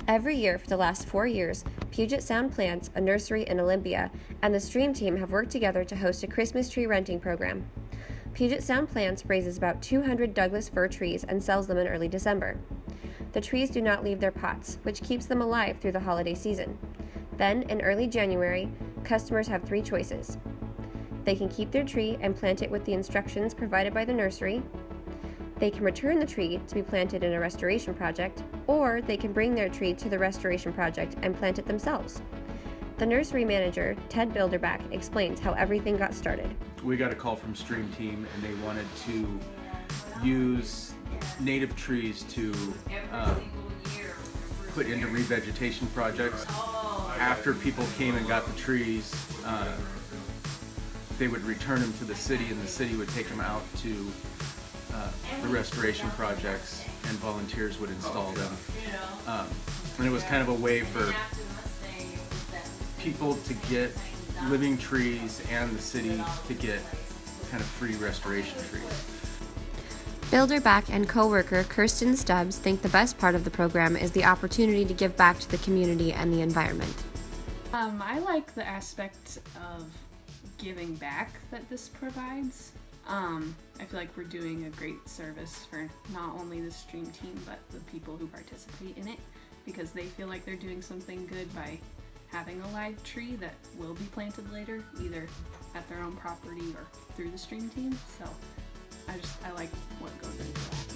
Every year for the last 4 years, Puget Sound Plants, a nursery in Olympia, and the Stream Team have worked together to host a Christmas tree renting program. Puget Sound Plants raises about 200 Douglas fir trees and sells them in early December. The trees do not leave their pots, which keeps them alive through the holiday season. Then, in early January, customers have 3 choices. They can keep their tree and plant it with the instructions provided by the nursery. They can return the tree to be planted in a restoration project, or they can bring their tree to the restoration project and plant it themselves. The nursery manager, Ted Bilderback, explains how everything got started. We got a call from Stream Team and they wanted to use native trees to put into revegetation projects. After people came and got the trees, they would return them to the city and the city would take them out to the restoration projects and volunteers would install them. And it was kind of a way for people to get living trees and the city to get kind of free restoration trees. Bilderback and co-worker Kirsten Stubbs think the best part of the program is the opportunity to give back to the community and the environment. I like the aspect of giving back that this provides. I feel like we're doing a great service for not only the Stream Team but the people who participate in it, because they feel like they're doing something good by having a live tree that will be planted later, either at their own property or through the Stream Team. So I like what goes into that.